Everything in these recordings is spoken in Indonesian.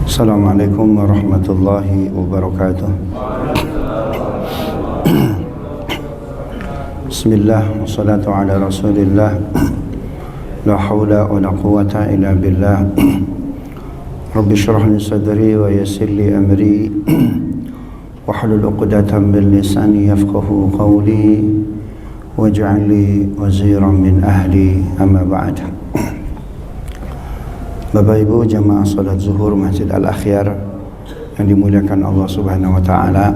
Assalamualaikum warahmatullahi wabarakatuh. Bismillah, wassalatu ala rasulillah. La hawla wa la quwata illa billah. Rabbi syrah li sadri wa yassir li amri wahlul 'uqdatam min lisani yafqahu qawli waj'al li waziran min ahli, amma ba'd. Bapak Ibu jamaah salat zuhur Masjid Al-Akhyar yang dimuliakan Allah Subhanahu wa taala.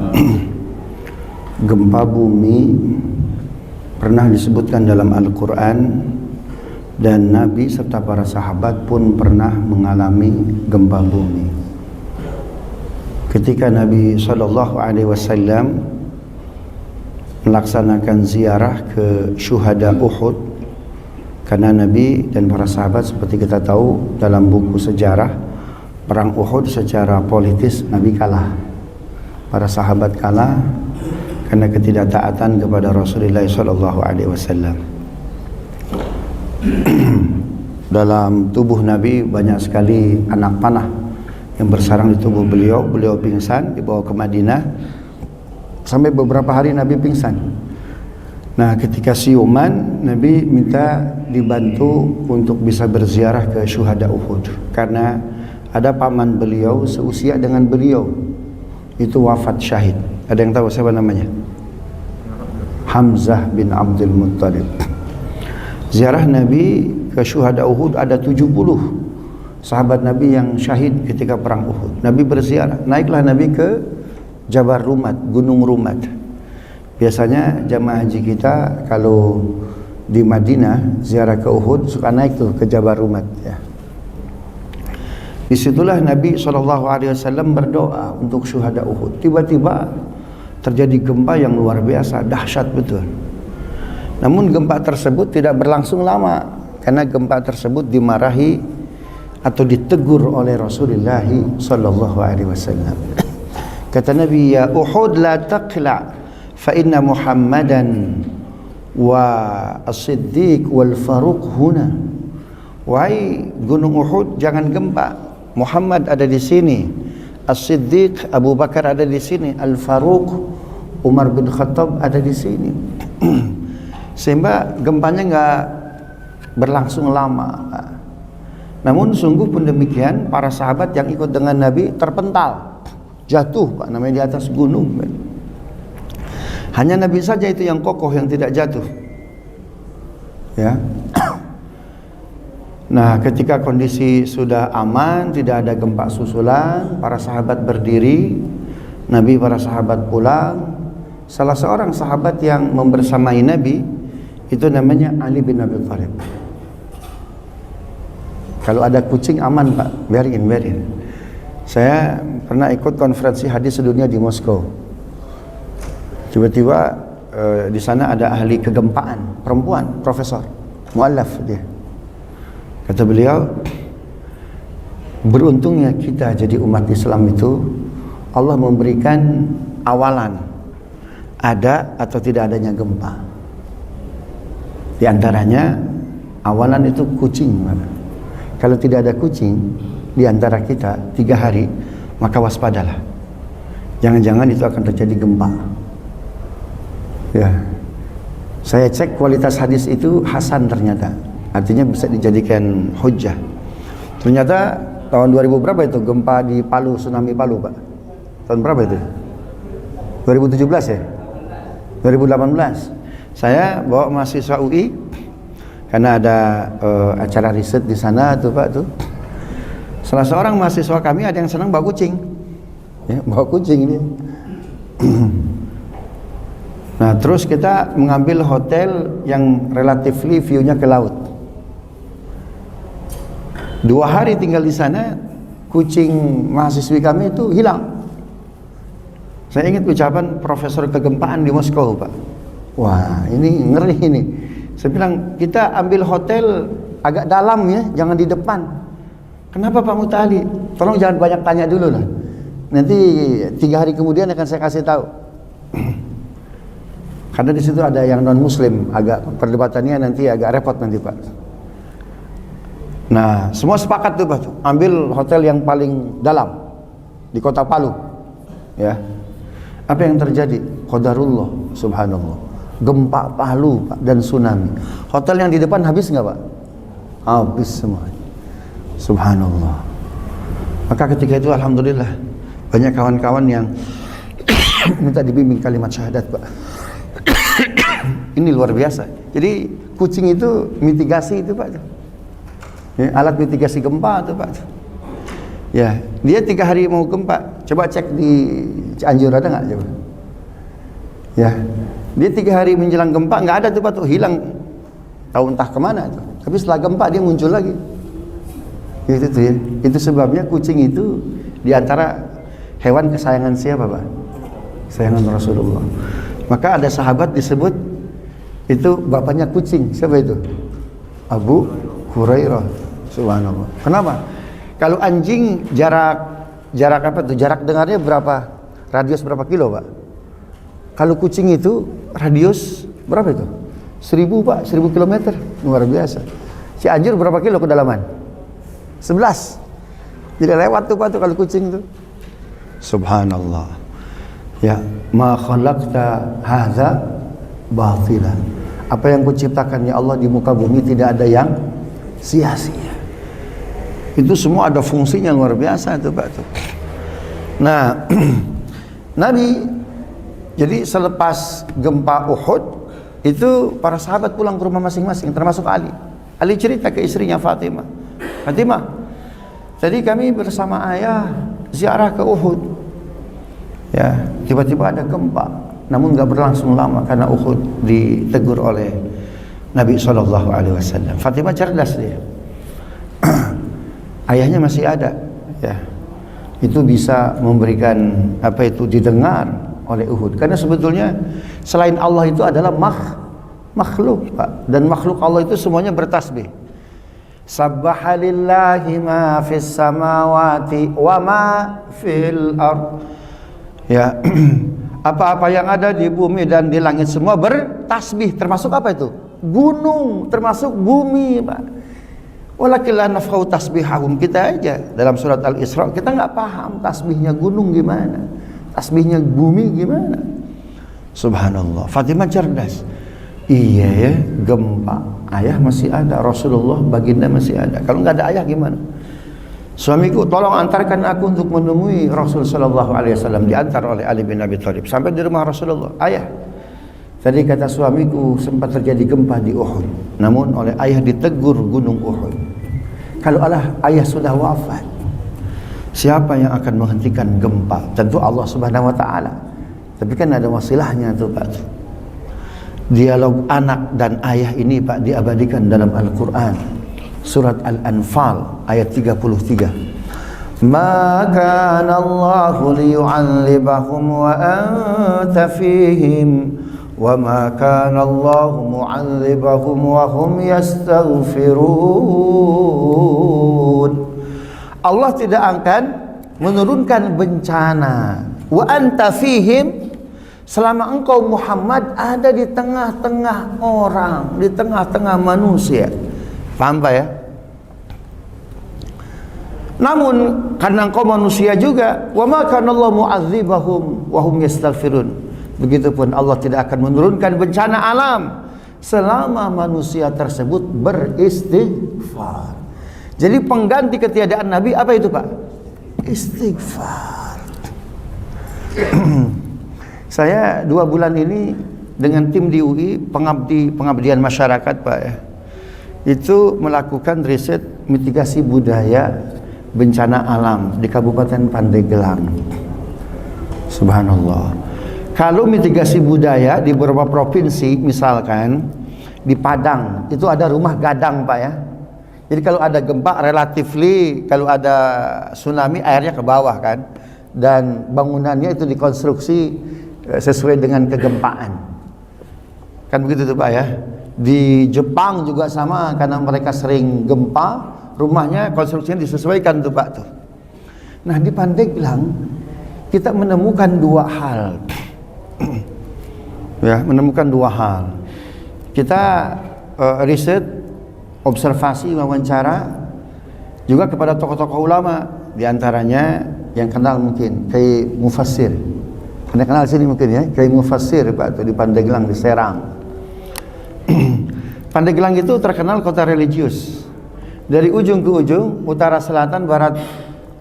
Gempa bumi pernah disebutkan dalam Al-Qur'an dan Nabi serta para sahabat pun pernah mengalami gempa bumi. Ketika Nabi SAW melaksanakan ziarah ke syuhada Uhud, karena Nabi dan para sahabat seperti kita tahu dalam buku sejarah perang Uhud secara politis Nabi kalah, para sahabat kalah karena ketidaktaatan kepada Rasulullah SAW. Dalam tubuh Nabi banyak sekali anak panah yang bersarang di tubuh beliau. Beliau pingsan, dibawa ke Madinah sampai beberapa hari Nabi pingsan. Nah, ketika siuman, Nabi minta dibantu untuk bisa berziarah ke syuhada Uhud, karena ada paman beliau seusia dengan beliau itu wafat syahid. Ada yang tahu siapa namanya? Hamzah bin Abdul Muttalib. Ziarah Nabi ke syuhada Uhud, ada 70 sahabat Nabi yang syahid ketika perang Uhud. Nabi berziarah, naiklah Nabi ke Jabal Rumat, Gunung Rumat. Biasanya jamaah haji kita kalau di Madinah ziarah ke Uhud suka naik tuh ke Jabal Rumat ya. Disitulah Nabi SAW berdoa untuk syuhada Uhud. Tiba-tiba terjadi gempa yang luar biasa, dahsyat betul. Namun gempa tersebut tidak berlangsung lama, karena gempa tersebut dimarahi atau ditegur oleh Rasulullah SAW. Kata Nabi, ya Uhud la taqla' fa inna Muhammadan wa as-Siddiq wal Faruq huna. Wahai gunung Uhud, jangan gempa. Muhammad ada di sini, As-Siddiq Abu Bakar ada di sini, Al-Faruq Umar bin Khattab ada di sini. Sehingga gempanya enggak berlangsung lama. Namun sungguh pun demikian, para sahabat yang ikut dengan Nabi terpental, jatuh Pak, namanya di atas gunung. Hanya Nabi saja itu yang kokoh, yang tidak jatuh. Ya. Nah, ketika kondisi sudah aman, tidak ada gempa susulan, para sahabat berdiri, Nabi para sahabat pulang. Salah seorang sahabat yang membersamai Nabi itu namanya Ali bin Abi Thalib. Kalau ada kucing aman Pak, biarin. Saya pernah ikut konferensi hadis sedunia di Moskow. Tiba-tiba di sana ada ahli kegempaan, perempuan, profesor, mu'allaf dia. Kata beliau, beruntungnya kita jadi umat Islam itu, Allah memberikan awalan ada atau tidak adanya gempa. Di antaranya awalan itu kucing. Kalau tidak ada kucing di antara kita 3 hari, maka waspadalah. Jangan-jangan itu akan terjadi gempa. Ya, saya cek kualitas hadis itu hasan ternyata, artinya bisa dijadikan hujjah. Ternyata tahun 2000 berapa itu gempa di Palu, tsunami Palu Pak? Tahun berapa itu? 2017 ya? 2018. Saya bawa mahasiswa UI karena ada acara riset di sana tuh Pak tuh. Salah seorang mahasiswa kami ada yang senang bawa kucing, ya, bawa kucing ini. Nah, terus kita mengambil hotel yang relatively view-nya ke laut. 2 hari tinggal di sana, kucing mahasiswi kami itu hilang. Saya ingat ucapan profesor kegempaan di Moskow, Pak. Wah, ini ngeri ini. Saya bilang, kita ambil hotel agak dalam ya, jangan di depan. Kenapa Pak Mutali? Tolong jangan banyak tanya dulu lah. Nanti 3 hari kemudian akan saya kasih tahu. Karena di situ ada yang non muslim, agak perdebatannya nanti agak repot nanti Pak. Nah, semua sepakat tuh Pak, ambil hotel yang paling dalam. di kota Palu. Ya. Apa yang terjadi? Qadarullah, subhanallah. Gempa Palu, Pak, dan tsunami. Hotel yang di depan habis nggak, Pak? Habis semua. Subhanallah. Maka ketika itu alhamdulillah banyak kawan-kawan yang minta dibimbing kalimat syahadat, Pak. Ini luar biasa. Jadi kucing itu mitigasi itu, Pak. Ya, alat mitigasi gempa itu, Pak. Ya, dia 3 hari mau gempa. Coba cek di Cianjur ada nggak? Coba. Ya, dia 3 hari menjelang gempa nggak ada tuh, Pak, tuh hilang. Tahu entah kemana tuh. Tapi setelah gempa dia muncul lagi. Itu tuh ya. Itu sebabnya kucing itu diantara hewan kesayangan siapa, Pak? Kesayangan Rasulullah. Maka ada sahabat disebut itu bapaknya kucing. Siapa itu? Abu Hurairah. Subhanallah. Kenapa? Kalau anjing jarak apa tuh? Jarak dengarnya berapa? Radius berapa kilo, Pak? Kalau kucing itu radius berapa itu? 1000, Pak, 1000 kilometer. Luar biasa. Cianjur berapa kilo kedalaman? 11. Jadi lewat tuh, Pak, tuh kalau kucing tuh. Subhanallah. Ya, ma khalaqta hadza batila. Apa yang kuciptakan ya Allah di muka bumi tidak ada yang sia-sia. Itu semua ada fungsinya luar biasa tuh, Pak tuh. Nah, Nabi jadi selepas gempa Uhud itu para sahabat pulang ke rumah masing-masing termasuk Ali. Ali cerita ke istrinya Fatimah. Fatimah, tadi kami bersama ayah ziarah ke Uhud. Ya, tiba-tiba ada gempa. Namun nggak berlangsung lama karena Uhud ditegur oleh Nabi SAW. Fatimah cerdas dia. Ayahnya masih ada, ya. Itu bisa memberikan apa itu didengar oleh Uhud. Karena sebetulnya selain Allah itu adalah makhluk, Pak. Dan makhluk Allah itu semuanya bertasbih. Sabbahalillahi ma fis samawati wa ma fil ard. Ya. Apa-apa yang ada di bumi dan di langit semua bertasbih. Termasuk apa itu? Gunung, termasuk bumi, Pak. Walakin la nafqahu tasbihahum. Kita aja dalam surat Al-Isra kita nggak paham tasbihnya gunung gimana, tasbihnya bumi gimana. Subhanallah. Fatimah cerdas. Iya ya, gempa. Ayah masih ada, Rasulullah baginda masih ada. Kalau nggak ada ayah gimana? Suamiku, tolong antarkan aku untuk menemui Rasul sallallahu alaihi wasallam. Diantar oleh Ali bin Abi Thalib sampai di rumah Rasulullah. Ayah, tadi kata suamiku sempat terjadi gempa di Uhud. Namun oleh ayah ditegur gunung Uhud. Kalau ayah sudah wafat, siapa yang akan menghentikan gempa? Tentu Allah Subhanahu wa taala. Tapi kan ada wasilahnya tuh, Pak. Dialog anak dan ayah ini, Pak, diabadikan dalam Al-Qur'an. Surat Al-Anfal ayat 33. Ma kana Allahu liyu'allibahum wa anta fihim wa ma kana Allahu mu'allibahum wa hum yastaghfirun. Allah tidak akan menurunkan bencana wa anta fihim selama engkau Muhammad ada di tengah-tengah orang, di tengah-tengah manusia. Paham, Pak, ya? Namun karena engkau manusia juga, wa ma kana Allah mu'adzibahum wa hum yastaghfirun. Begitupun Allah tidak akan menurunkan bencana alam selama manusia tersebut beristighfar. Jadi pengganti ketiadaan Nabi apa itu, Pak? Istighfar. Saya 2 bulan ini dengan tim di UI pengabdian masyarakat, Pak, ya. Itu melakukan riset mitigasi budaya bencana alam di Kabupaten Pandeglang. Subhanallah. Kalau mitigasi budaya di beberapa provinsi, misalkan di Padang itu ada rumah gadang, Pak, ya. Jadi kalau ada gempa relatifly, kalau ada tsunami airnya ke bawah kan, dan bangunannya itu dikonstruksi sesuai dengan kegempaan. Kan begitu tuh, Pak, ya. Di Jepang juga sama, karena mereka sering gempa, rumahnya konstruksinya disesuaikan tuh, Pak tuh. Nah, di Pandeglang kita menemukan 2 hal. Ya, menemukan 2 hal. Kita riset, observasi, wawancara juga kepada tokoh-tokoh ulama, di antaranya yang kenal mungkin Kiai Mufassir. Anda kenal sini mungkin ya, Kiai Mufassir Pak, itu di Pandeglang di Serang. Pandeglang itu terkenal kota religius. Dari ujung ke ujung, utara, selatan, barat,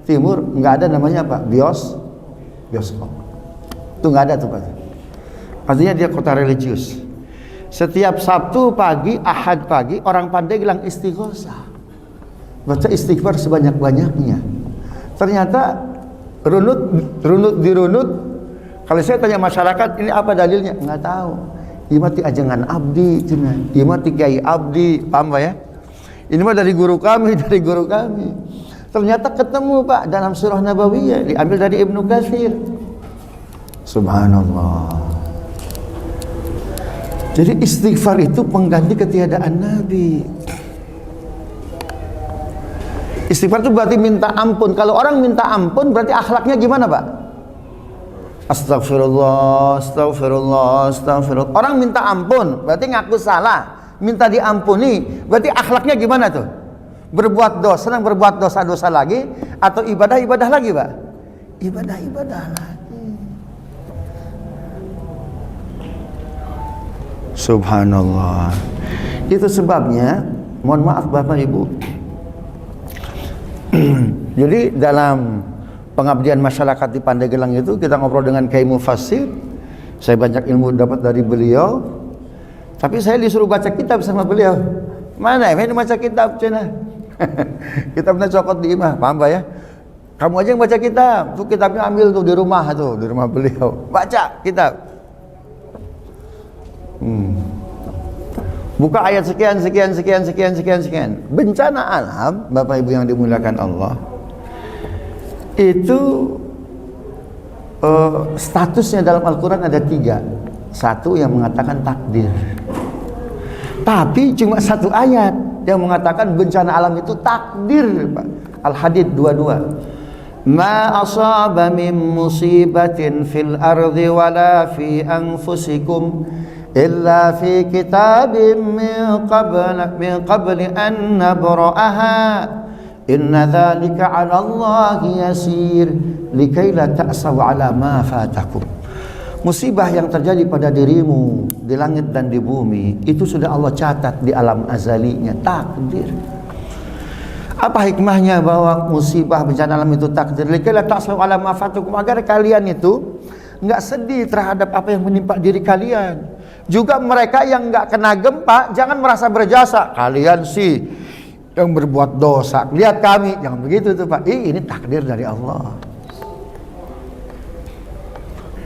timur, nggak ada namanya apa? Bioskop. Itu nggak ada tuh Pak. Artinya dia kota religius. Setiap Sabtu pagi, Ahad pagi, orang Pandeglang istighosah, baca istighfar sebanyak-banyaknya. Ternyata dirunut. Kalau saya tanya masyarakat, ini apa dalilnya? Nggak tahu. Imati ajengan abdi, imati kiai abdi, paham Pak ya? Ini mah dari guru kami. Ternyata ketemu Pak dalam surah Nabawiyah, diambil dari Ibnu Katsir. Subhanallah. Jadi istighfar itu pengganti ketiadaan Nabi. Istighfar itu berarti minta ampun. Kalau orang minta ampun berarti akhlaknya gimana Pak? Astagfirullah. Orang minta ampun berarti ngaku salah, minta diampuni, berarti akhlaknya gimana tuh? Berbuat dosa, senang berbuat dosa lagi, atau ibadah lagi Pak? Ibadah lagi. Subhanallah. Itu sebabnya, mohon maaf Bapak Ibu, jadi dalam pengabdian masyarakat di Pandeglang itu kita ngobrol dengan Kiai Mufassir. Saya banyak ilmu dapat dari beliau, tapi saya disuruh baca kitab sama beliau. Mana ini baca kitab cina? Kitabnya cokot di imah, paham Pak ya? Kamu aja yang baca kitab, tuh kitabnya ambil tuh di rumah beliau, baca kitab. Buka ayat sekian. Bencana alam, Bapak Ibu yang dimuliakan Allah, itu statusnya dalam Al-Quran ada 3. Satu yang mengatakan takdir, tapi cuma satu ayat yang mengatakan bencana alam itu takdir Pak. Al-Hadid 22. Ma asaba min musibatin fil ardi wala fi anfusikum illa fi kitabim min qabli an nabra'aha inna dzalika 'ala Allahi yasir likai la ta'saw 'ala ma fatakum. Musibah yang terjadi pada dirimu di langit dan di bumi itu sudah Allah catat di alam azalinya, takdir. Apa hikmahnya bahwa musibah bencana alam itu takdir? Likai la ta'saw 'ala ma fatakum, agar kalian itu enggak sedih terhadap apa yang menimpa diri kalian. Juga mereka yang enggak kena gempa jangan merasa berjasa. Kalian sih yang berbuat dosa, lihat kami, jangan begitu tuh Pak. Ini takdir dari Allah.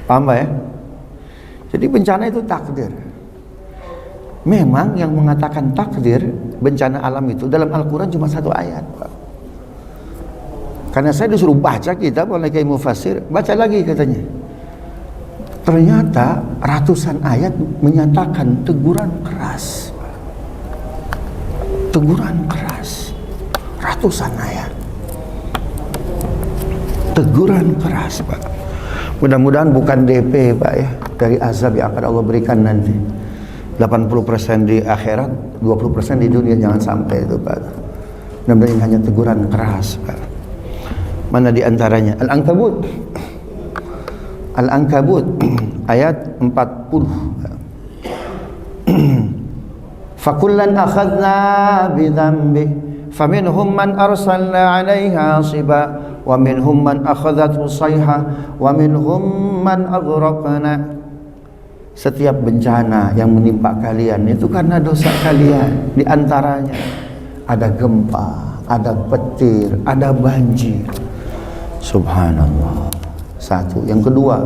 Paham Pak ya? Jadi bencana itu takdir. Memang yang mengatakan takdir bencana alam itu dalam Al-Quran cuma satu ayat Pak. Karena saya disuruh baca kitab oleh Kiai Mufassir, baca lagi katanya. Ternyata ratusan ayat menyatakan teguran keras. Teguran keras. Ratusan ayat. Teguran keras Pak. Mudah-mudahan bukan DP Pak ya, dari azab yang akan Allah berikan nanti. 80% di akhirat, 20% di dunia, jangan sampai itu Pak. Mudah-mudahan hanya teguran keras Pak. Mana di antaranya? Al-Ankabut ayat 40. Fakullan akhadna bidhanbi faminhum man arsalna 'alaiha hasiba wa minhum man akhadathu sayha wa minhum man aghraqna. Setiap bencana yang menimpa kalian itu karena dosa kalian. Di antaranya ada gempa, ada petir, ada banjir. Subhanallah. Satu. Yang kedua,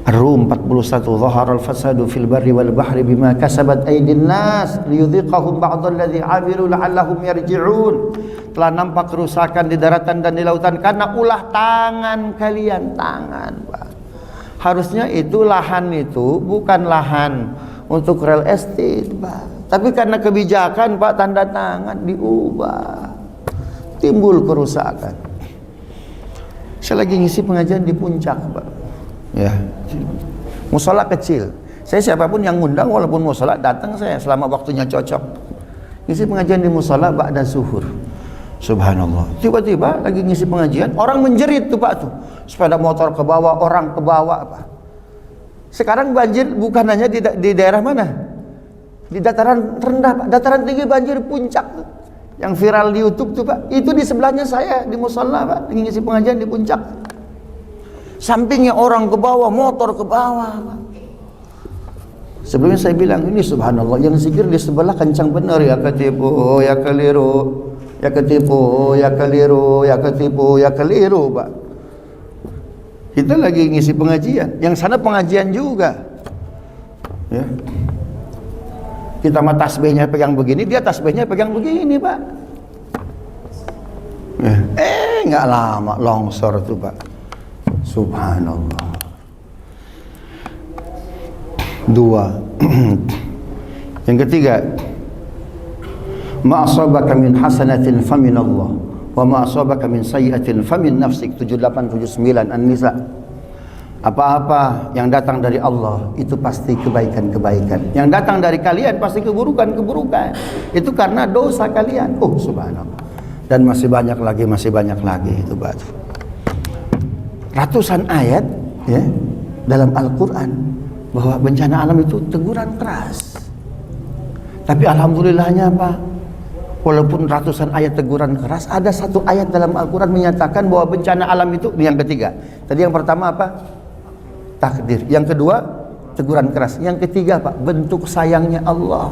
Ar-Rum 41, Zaharal fasadu fil barri wal bahri bima kasabat aydin nas liyudhiqahum ba'dal ladzi 'amilu la'allahum yarji'un. Telah nampak kerusakan di daratan dan di lautan karena ulah tangan kalian. Tangan Pak. Harusnya itu lahan itu bukan lahan untuk real estate Pak, tapi karena kebijakan Pak, tanda tangan diubah, timbul kerusakan. Saya lagi ngisi pengajian di Puncak Pak ya, musola kecil. Saya siapapun yang ngundang walaupun musola datang saya selama waktunya cocok. Ngisi pengajian di musola ba'da zuhur. Subhanallah. Tiba-tiba lagi ngisi pengajian, orang menjerit tuh Pak tuh. Sepeda motor ke bawah, orang ke bawah apa. Sekarang banjir bukan hanya di daerah mana? Di dataran rendah Pak, dataran tinggi banjir puncak tuh. Yang viral di YouTube tuh Pak, itu di sebelahnya saya di mushola Pak, lagi ngisi pengajian di puncak. Sampingnya orang ke bawah, motor ke bawah Pak. Sebelumnya saya bilang ini subhanallah, yang zikir di sebelah kencang benar, ya ketipu, ya keliru, ya ketipu, ya keliru, ya ketipu, ya keliru Pak. Kita lagi ngisi pengajian, yang sana pengajian juga ya. Kita mah tasbihnya pegang begini, dia tasbihnya pegang begini Pak ya. Nggak lama longsor tuh Pak. Subhanallah. Dua. Yang ketiga, ma asabaka min hasanatin famin Allah wa ma asabaka min sayyi'atin famin nafsik. 78 79 An-Nisa. Apa-apa yang datang dari Allah itu pasti kebaikan-kebaikan. Yang datang dari kalian pasti keburukan-keburukan. Itu karena dosa kalian. Oh subhanallah. Dan masih banyak lagi itu batu. Ratusan ayat ya dalam Al-Qur'an bahwa bencana alam itu teguran keras. Tapi alhamdulillahnya Pak, walaupun ratusan ayat teguran keras, ada satu ayat dalam Al-Quran menyatakan bahwa bencana alam itu, yang ketiga. Tadi yang pertama apa? Takdir. Yang kedua, teguran keras. Yang ketiga Pak, bentuk sayangnya Allah.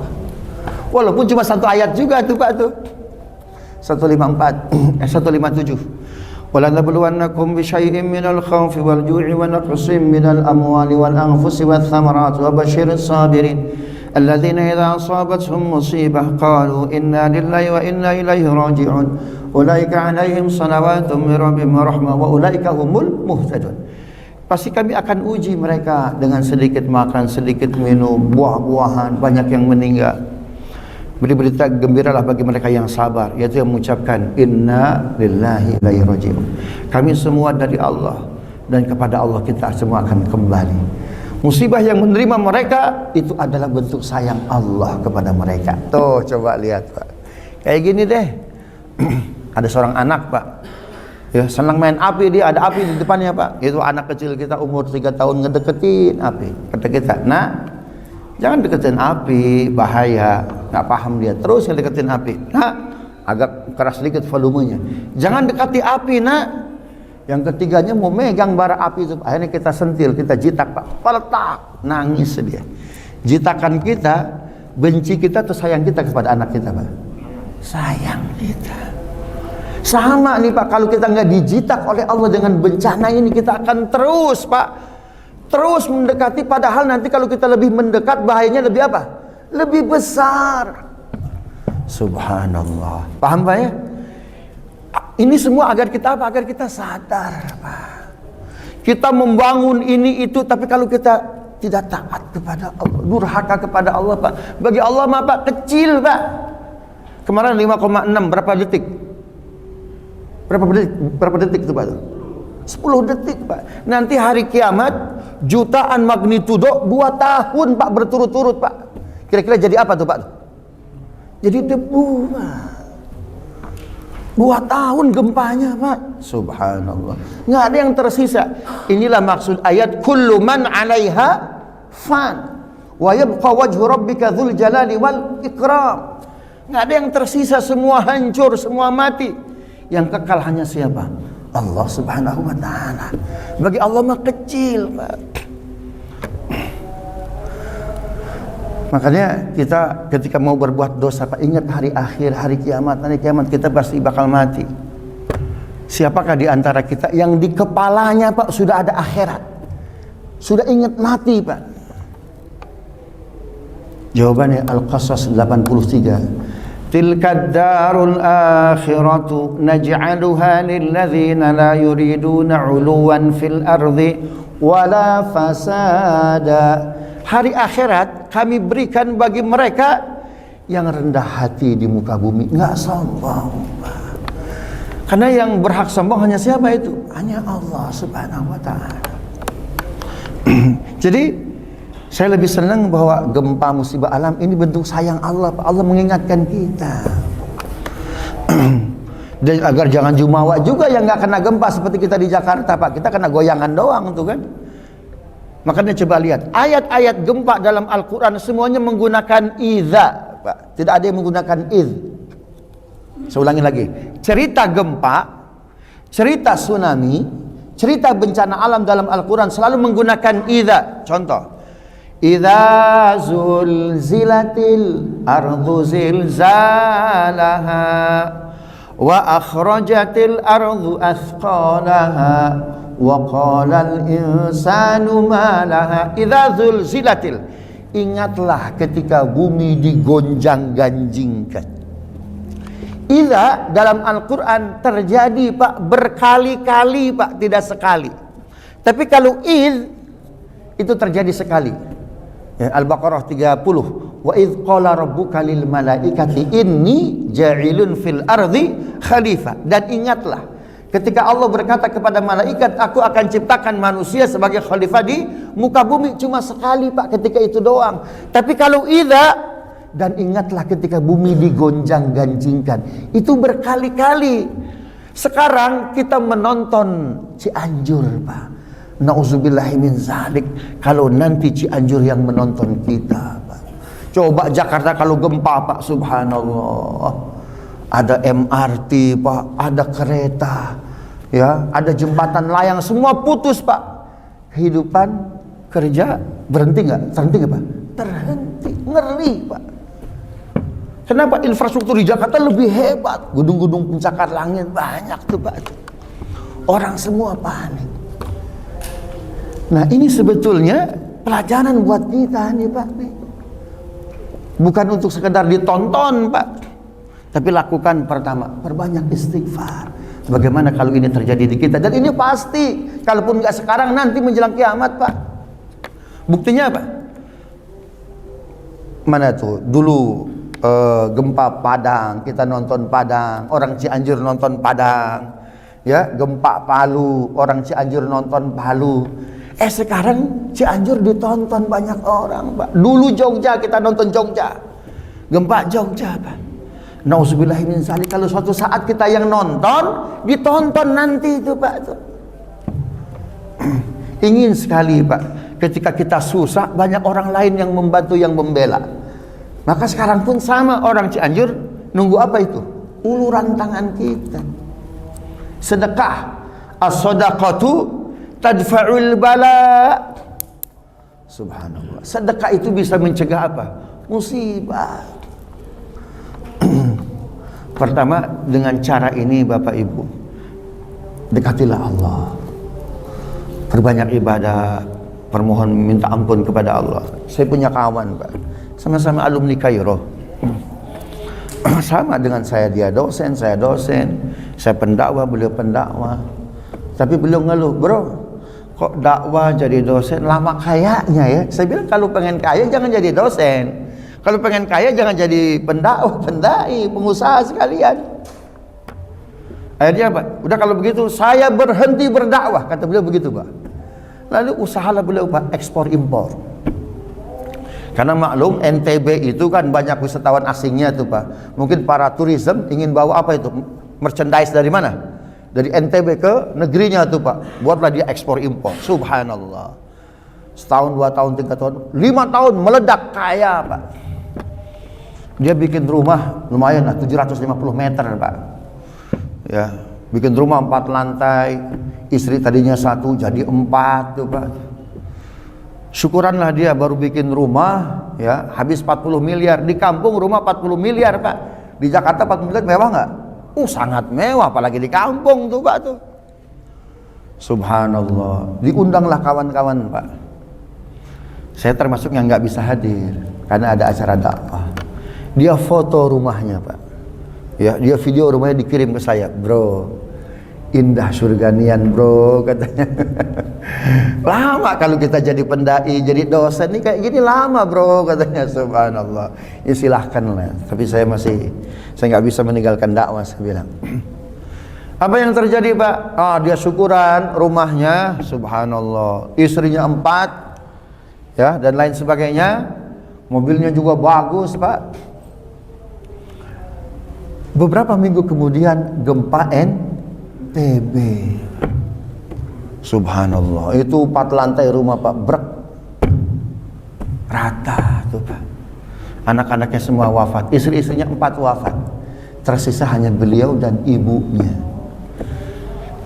Walaupun cuma satu ayat juga tuh Pak tuh. 157. وَلَنَبْلُوَنَّكُمْ بِشَيْءٍ مِّنَ الْخَوْفِ وَالْجُوعِ وَنَقْصٍ مِّنَ الْأَمْوَالِ وَالْأَنفُسِ وَالثَّمَرَاتِ وَبَشِّرِ الصَّابِرِينَ الَّذِينَ إِذَا أَصَابَتْهُمْ مُصِيبَةٌ قَالُوا إِنَّا لِلَّهِ وَإِنَّا إِلَيْهِ راجعون أُولَئِكَ عَلَيْهِمْ صَلَوَاتٌ مِّن رَّبِّهِمْ وَرَحْمَةٌ وَأُولَئِكَ هُمُ الْمُهْتَدُونَ. Pasti kami akan uji mereka dengan sedikit makan, sedikit minum, buah-buahan, banyak yang meninggal. Beri berita gembiralah bagi mereka yang sabar, yaitu yang mengucapkan inna lillahi wa inna ilaihi raji'un. Kami semua dari Allah dan kepada Allah kita semua akan kembali. Musibah yang menerima mereka itu adalah bentuk sayang Allah kepada mereka. Tuh coba lihat Pak. Kayak gini deh. Ada seorang anak Pak, ya senang main api, dia ada api di depannya Pak. Itu anak kecil kita umur 3 tahun ngedeketin api. Kata kita, "Nah, jangan deketin api, bahaya." Nggak paham dia, terus ngedeketin api. Nah, agak keras sedikit volumenya. "Jangan dekati api nak." Yang ketiganya mau megang bara api itu. Akhirnya kita sentil, kita jitak Pak. Peletak, nangis dia. Jitakan kita, benci kita atau sayang kita kepada anak kita Pak? Sayang kita. Sama nih Pak, kalau kita nggak dijitak oleh Allah dengan bencana ini, kita akan terus Pak, terus mendekati, padahal nanti kalau kita lebih mendekat bahayanya lebih apa? Lebih besar. Subhanallah. Paham Pak ya? Ini semua agar kita apa? Agar kita sadar Pak. Kita membangun ini itu, tapi kalau kita tidak taat kepada Allah, durhaka kepada Allah Pak, bagi Allah mah Pak kecil Pak. Kemarin 5,6 berapa detik? Berapa detik itu Pak? 10 detik Pak. Nanti hari kiamat jutaan magnitudo 2 tahun Pak berturut-turut Pak. Kira-kira jadi apa tuh Pak? Jadi debu Pak. 2 tahun gempanya Pak. Subhanallah. Nggak ada yang tersisa. Inilah maksud ayat kullu man 'alaiha fan wa yabqa wajhu rabbika dzul jalali wal ikram. Nggak ada yang tersisa, semua hancur, semua mati. Yang kekal hanya siapa? Allah Subhanahu wa ta'ala. Bagi Allah mah kecil Pak. Makanya kita ketika mau berbuat dosa Pak, ingat hari akhir, hari kiamat. Hari kiamat kita pasti bakal mati. Siapakah di antara kita yang di kepalanya Pak sudah ada akhirat, sudah ingat mati Pak? Jawabannya Al-Qasas 83. Tilka darul akhiratu naj'aluha lilladzina la yuriduna 'uluwan fil ardi wala fasada. Hari akhirat kami berikan bagi mereka yang rendah hati di muka bumi, nggak sombong Pak. Karena yang berhak sombong hanya siapa itu? Hanya Allah Subhanahu wa ta'ala. Jadi saya lebih senang bahwa gempa musibah alam ini bentuk sayang Allah Pak. Allah mengingatkan kita. Dan agar jangan jumawa juga yang nggak kena gempa seperti kita di Jakarta, Pak. Kita kena goyangan doang tuh kan. Makanya coba lihat ayat-ayat gempa dalam Al-Quran semuanya menggunakan idza, Pak. Tidak ada yang menggunakan id. Saya ulangi lagi. Cerita gempa, cerita tsunami, cerita bencana alam dalam Al-Quran selalu menggunakan idza. Contoh, idza zulzilatil ardu zilzalaha wa akhrajatil ardu athqalaha wa qalal insanu ma laha idza zulzilatil. Ingatlah ketika bumi digonjang-ganjingkan. Idza dalam Al-Quran terjadi, Pak, berkali-kali, Pak, tidak sekali. Tapi kalau id itu terjadi sekali. Ya, Al-Baqarah 30. Wa idz qala rabbuka lil malaikati inni ja'ilun fil ardi khalifah. Dan ingatlah ketika Allah berkata kepada malaikat, aku akan ciptakan manusia sebagai khalifah di muka bumi. Cuma sekali, Pak, ketika itu doang. Tapi kalau idza, dan ingatlah ketika bumi digonjang-ganjingkan, itu berkali-kali. Sekarang kita menonton Cianjur, Pak. Nauzubillahi min zalik. Kalau nanti Cianjur yang menonton kita, Pak. Coba Jakarta kalau gempa, Pak, subhanallah. Ada MRT, Pak, ada kereta, ya, ada jembatan layang, semua putus, Pak. Kehidupan kerja berhenti nggak? Terhenti nggak, Pak? Terhenti. Ngeri, Pak. Kenapa? Infrastruktur di Jakarta lebih hebat. Gedung-gedung pencakar langit banyak tuh, Pak. Orang semua panik. Nah, ini sebetulnya pelajaran buat kita nih, Pak. Bukan untuk sekedar ditonton, Pak. Tapi lakukan pertama, perbanyak istighfar. Bagaimana kalau ini terjadi di kita? Dan ini pasti, kalaupun nggak sekarang, nanti menjelang kiamat, Pak. Buktinya apa? Mana tuh? Dulu gempa Padang, kita nonton Padang. Orang Cianjur nonton Padang. Ya, gempa Palu, orang Cianjur nonton Palu. Sekarang Cianjur ditonton banyak orang, Pak. Dulu Jogja, kita nonton Jogja. Gempa Jogja, Pak. Nauzubillahi min zalik. Kalau suatu saat kita yang nonton, ditonton nanti itu, Pak. Ingin sekali, Pak, ketika kita susah, banyak orang lain yang membantu, yang membela. Maka sekarang pun sama, orang Cianjur nunggu apa itu? Uluran tangan kita. Sedekah. As-sadaqatu tadfa'ul bala. Subhanallah. Sedekah itu bisa mencegah apa? Musibah. Pertama, dengan cara ini, Bapak Ibu, dekatilah Allah. Perbanyak ibadah, permohon minta ampun kepada Allah. Saya punya kawan, Pak, sama-sama alumni Kairo. Sama dengan saya, dia dosen, saya dosen. Saya pendakwah, beliau pendakwah. Tapi beliau ngeluh, bro, kok dakwah jadi dosen lama kayaknya ya. Saya bilang, kalau pengen kaya jangan jadi dosen. Kalau pengen kaya jangan jadi pendakwah, pendai, pengusaha sekalian. Akhirnya apa? Udah kalau begitu saya berhenti berdakwah, kata beliau begitu, Pak. Lalu usahalah beliau, Pak, ekspor impor. Karena maklum NTB itu kan banyak wisatawan asingnya tuh, Pak. Mungkin para tourism ingin bawa apa itu? Merchandise dari mana? Dari NTB ke negerinya tuh, Pak. Buatlah dia ekspor impor. Subhanallah. Setahun, 2 tahun, 3 tahun, 5 tahun meledak kaya, Pak. Dia bikin rumah lumayan lah, 750 meter, Pak. Ya, bikin rumah 4 lantai. Istri tadinya 1 jadi 4 tuh, Pak. Syukuranlah dia baru bikin rumah, ya, habis 40 miliar. Di kampung rumah 40 miliar, Pak. Di Jakarta 40 miliar mewah nggak? Sangat mewah, apalagi di kampung tuh, Pak tuh. Subhanallah. Diundanglah kawan-kawan, Pak. Saya termasuk yang nggak bisa hadir karena ada acara dakwah. Dia foto rumahnya, Pak. Ya, dia video rumahnya dikirim ke saya, bro. Indah surganian, bro, katanya. Lama kalau kita jadi pendai, jadi dosen nih kayak gini lama, bro, katanya. Subhanallah. Ya silahkan lah. Tapi saya nggak bisa meninggalkan dakwah, saya bilang. Apa yang terjadi, Pak? Dia syukuran rumahnya, subhanallah. Istrinya 4, ya, dan lain sebagainya. Mobilnya juga bagus, Pak. Beberapa minggu kemudian gempa NTB. Subhanallah, itu 4 lantai rumah Pak, brek, rata tuh Pak. Anak-anaknya semua wafat, istri-istrinya 4 wafat. Tersisa hanya beliau dan ibunya.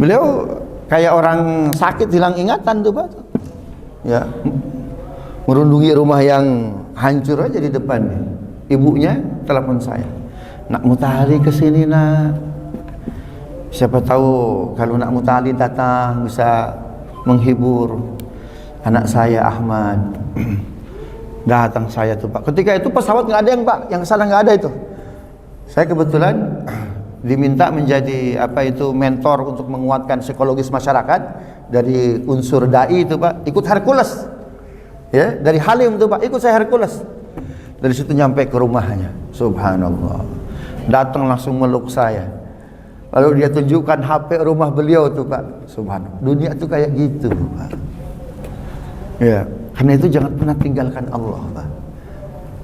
Beliau kayak orang sakit hilang ingatan tuh Pak. Ya, merundungi rumah yang hancur aja di depannya. Ibunya telepon saya, "Nak Mutahari kesini nak. Siapa tahu kalau Nak Mutahari datang bisa menghibur anak saya Ahmad." Datang saya tuh Pak. Ketika itu pesawat nggak ada yang kesana nggak ada itu. Saya kebetulan diminta menjadi mentor untuk menguatkan psikologis masyarakat dari unsur dai itu Pak. Ikut Hercules, ya dari Halim tuh Pak. Ikut saya Hercules. Dari situ nyampe ke rumahnya. Subhanallah. Datang langsung meluk saya. Lalu dia tunjukkan HP rumah beliau tuh Pak. Subhanallah. Dunia tuh kayak gitu Pak. Ya. Karena itu jangan pernah tinggalkan Allah Pak.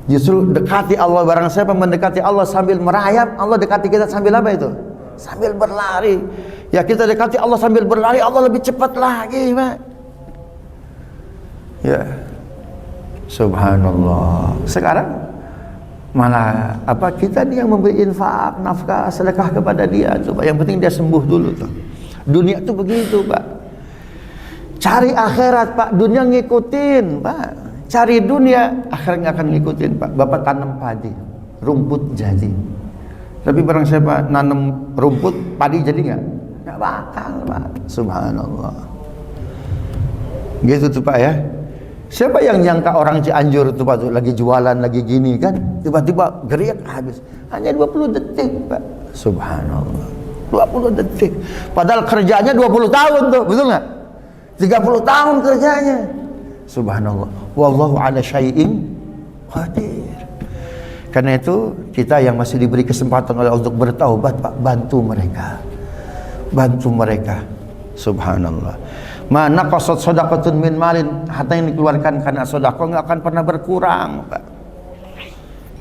Justru dekati Allah. Barang siapa mendekati Allah sambil merayap, Allah dekati kita sambil apa itu? Sambil berlari. Ya kita dekati Allah sambil berlari, Allah lebih cepat lagi Pak. Ya. Subhanallah. Sekarang malah kita nih yang memberi infak, nafkah, sedekah kepada dia tuh Pak. Yang penting dia sembuh dulu tuh. Dunia tuh begitu Pak. Cari akhirat Pak, dunia ngikutin Pak. Cari dunia, akhirat nggak akan ngikutin Pak. Bapak tanam padi, rumput jadi. Tapi barang siapa nanam rumput, padi jadi nggak bakal Pak. Subhanallah. Gitu tuh Pak ya. Siapa yang nyangka orang Cianjur tuh Pak tuh lagi jualan lagi gini kan, tiba-tiba geriak habis. Hanya 20 detik Pak. Subhanallah. 20 detik. Padahal kerjanya 20 tahun tuh, betul nggak? 30 tahun kerjanya. Subhanallah. Wallahu ala syai'in qadir. Karena itu kita yang masih diberi kesempatan oleh Allah untuk bertaubat Pak, bantu mereka. Bantu mereka. Subhanallah. Mana qasad shadaqatun min malin, harta yang dikeluarkan karena sedekah enggak akan pernah berkurang Pak.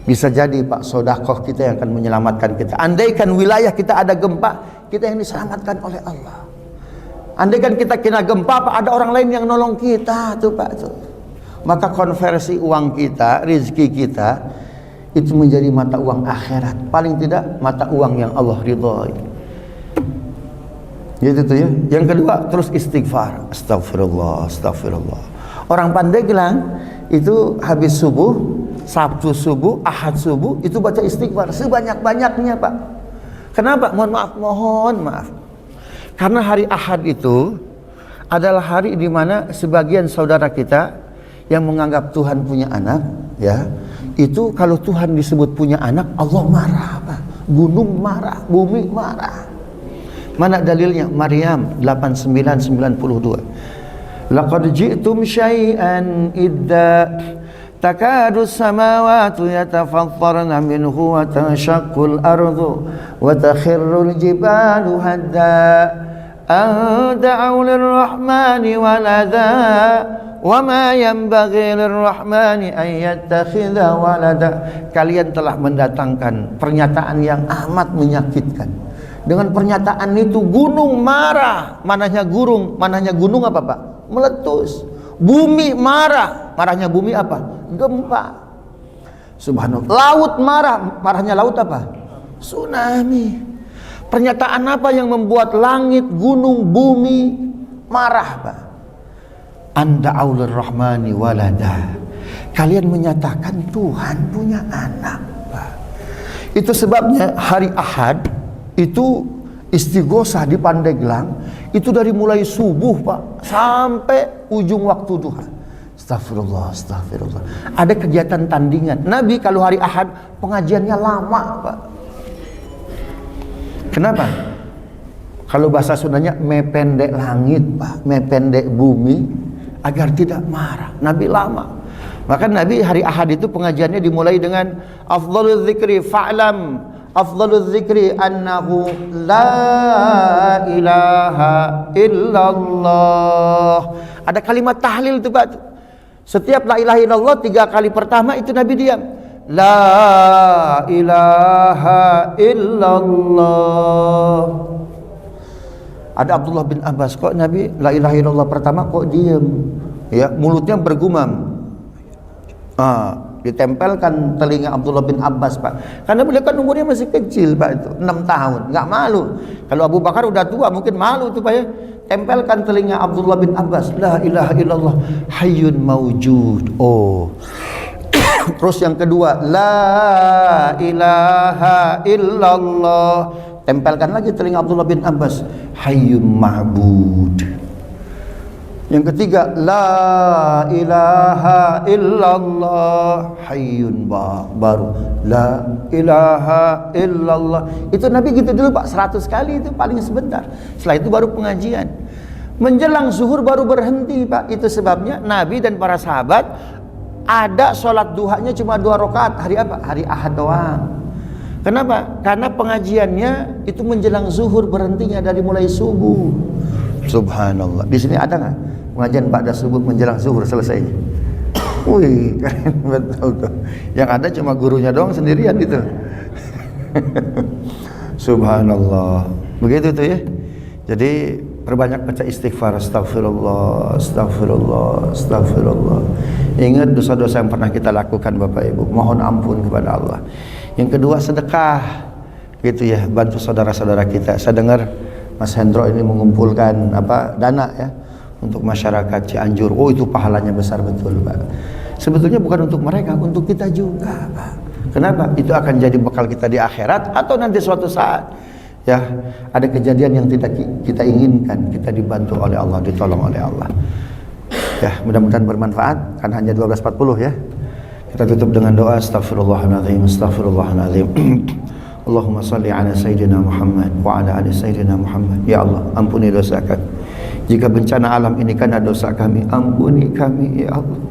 Bisa jadi Pak, sedekah kita yang akan menyelamatkan kita. Andaikan wilayah kita ada gempa, kita yang diselamatkan oleh Allah. Andaikan kita kena gempa Pak, ada orang lain yang nolong kita tuh Pak tuh. Maka konversi uang kita, rezeki kita itu menjadi mata uang akhirat. Paling tidak mata uang yang Allah ridhoi. Gitu tuh ya. Yang kedua terus istighfar. Astagfirullah, astagfirullah. Orang Pandeglang itu habis subuh, Sabtu subuh, Ahad subuh itu baca istighfar sebanyak-banyaknya Pak. Kenapa? Mohon maaf. Karena hari Ahad itu adalah hari di mana sebagian saudara kita yang menganggap Tuhan punya anak, ya, itu kalau Tuhan disebut punya anak, Allah marah, Pak. Gunung marah, bumi marah. Mana dalilnya? Maryam 89:92. Laqad ji'tum syai'an idda takadu samawati yatafattarna minhu wa tashaqqul ardu wa takhirrul jibalu hadda an da'u lirrahmani walada wa ma yanbaghi lirrahmani an yattakhidha walada. Kalian telah mendatangkan pernyataan yang amat menyakitkan. Dengan pernyataan itu gunung marah. Mananya gunung apa Pak? Meletus. Bumi marah. Marahnya bumi apa? Gempa. Subhanallah. Laut marah. Marahnya laut apa? Tsunami. Pernyataan apa yang membuat langit, gunung, bumi marah Pak? Anda aulur rahmani walada. Kalian menyatakan Tuhan punya anak Pak. Itu sebabnya hari Ahad itu istighosah di Pandeglang itu dari mulai subuh Pak sampai ujung waktu duha. Astagfirullah, astagfirullah. Ada kegiatan tandingan. Nabi kalau hari Ahad pengajiannya lama Pak. Kenapa? Kalau bahasa Sundanya mependek langit Pak, mependek bumi agar tidak marah. Nabi lama. Maka Nabi hari Ahad itu pengajiannya dimulai dengan afdhalul dzikri fa'lam afdhalul dzikri annahu la ilaha illallah. Ada kalimat tahlil itu Pak. Setiap la ilaha illallah 3 kali pertama itu Nabi diam. La ilaha illallah. Ada Abdullah bin Abbas, kok Nabi la ilaha illallah pertama kok diem? Ya, mulutnya bergumam. Ditempelkan telinga Abdullah bin Abbas, Pak. Karena beliau kan umurnya masih kecil, Pak, itu 6 tahun, nggak malu. Kalau Abu Bakar udah tua mungkin malu tuh, Pak ya. Tempelkan telinga Abdullah bin Abbas, la ilaha illallah hayyun maujud. Oh. Terus yang kedua, la ilaha illallah. Tempelkan lagi telinga Abdullah bin Abbas, hayyun ma'bud. Yang ketiga, la ilaha illallah hayyun baru, la ilaha illallah. Itu Nabi gitu dulu, Pak, 100 kali itu paling sebentar. Setelah itu baru pengajian. Menjelang zuhur baru berhenti, Pak. Itu sebabnya Nabi dan para sahabat ada sholat duhanya cuma 2 rakaat. Hari apa? Hari Ahad doang. Kenapa? Karena pengajiannya itu menjelang zuhur, berhentinya dari mulai subuh. Subhanallah. Di sini ada nggak pengajian ba'da subuh menjelang zuhur selesai? Wih, keren betul tuh. Yang ada cuma gurunya doang sendirian itu. Subhanallah. Begitu tuh ya. Jadi perbanyak baca istighfar, astagfirullah, astagfirullah, astagfirullah. Ingat dosa-dosa yang pernah kita lakukan, Bapak Ibu. Mohon ampun kepada Allah. Yang kedua, sedekah, gitu ya, bantu saudara-saudara kita. Saya dengar Mas Hendro ini mengumpulkan dana ya untuk masyarakat Cianjur. Oh, itu pahalanya besar betul, Pak. Sebetulnya bukan untuk mereka, untuk kita juga, Pak. Kenapa? Itu akan jadi bekal kita di akhirat atau nanti suatu saat ya ada kejadian yang tidak kita inginkan, kita dibantu oleh Allah, ditolong oleh Allah. Ya, mudah-mudahan bermanfaat. Kan hanya 12.40 ya. Kita tutup dengan doa, astaghfirullahaladzim, astaghfirullahaladzim. Allahumma salli ala Sayyidina Muhammad wa ala ali Sayyidina Muhammad. Ya Allah, ampuni dosa kami. Jika bencana alam ini karena dosa kami, ampuni kami ya Allah.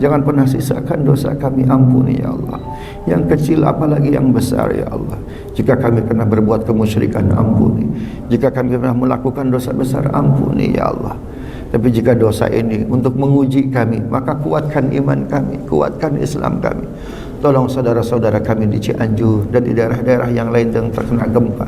Jangan pernah sisakan dosa kami, ampuni ya Allah. Yang kecil apalagi yang besar ya Allah. Jika kami pernah berbuat kemusyrikan, ampuni. Jika kami pernah melakukan dosa besar, ampuni ya Allah. Tapi jika dosa ini untuk menguji kami, maka kuatkan iman kami, kuatkan Islam kami. Tolong saudara-saudara kami di Cianjur dan di daerah-daerah yang lain yang terkena gempa,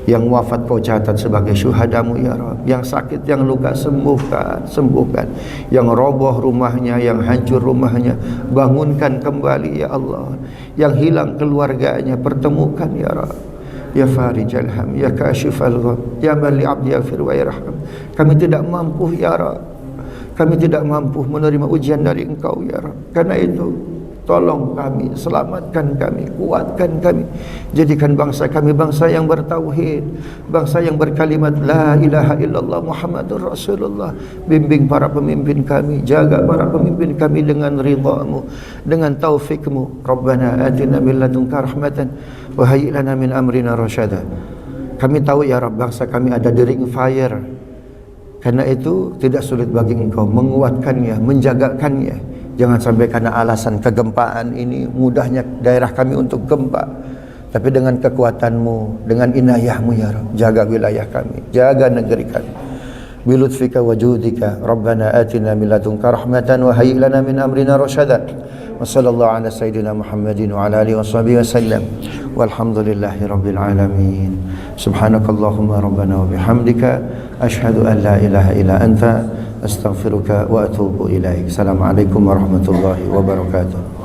yang wafat kau catat sebagai syuhadamu ya Rabb. Yang sakit, yang luka, sembuhkan, sembuhkan. Yang roboh rumahnya, yang hancur rumahnya, bangunkan kembali ya Allah. Yang hilang keluarganya, pertemukan ya Rabb. Ya Farijal Ham, ya Kashifal Gham, ya Man li 'abdi yaghfir wa yarham. Kami tidak mampu ya Rabb. Kami tidak mampu menerima ujian dari Engkau ya Rabb. Karena itu tolong kami, selamatkan kami, kuatkan kami. Jadikan bangsa kami bangsa yang bertauhid, bangsa yang berkalimat la ilaha illallah Muhammadur Rasulullah. Bimbing para pemimpin kami, jaga para pemimpin kami dengan ridha-Mu, dengan taufik-Mu. Rabbana atina min ladunka rahmatan wa hayyi' lana min amrina rasyada. Kami tahu ya Rabb, bangsa kami ada di ring fire. Karena itu tidak sulit bagi Engkau menguatkannya, menjagakannya. Jangan sampai karena alasan kegempaan ini mudahnya daerah kami untuk gempa. Tapi dengan kekuatan-Mu, dengan inayah-Mu ya Rabb, jaga wilayah kami, jaga negeri kami. Bilutfika wa judika Rabbana atina min ladunka rahmatan wa hayyi' lana min amrina rasyada. Wa sallallahu ala sayyidina Muhammadin wa ala alihi washabihi wasallam. Walhamdulillahi rabbil alamin. Subhanakallahumma rabbana wa bihamdika asyhadu an la ilaha illa anta astaghfiruka wa atubu ilaik. Assalamualaikum warahmatullahi wabarakatuh.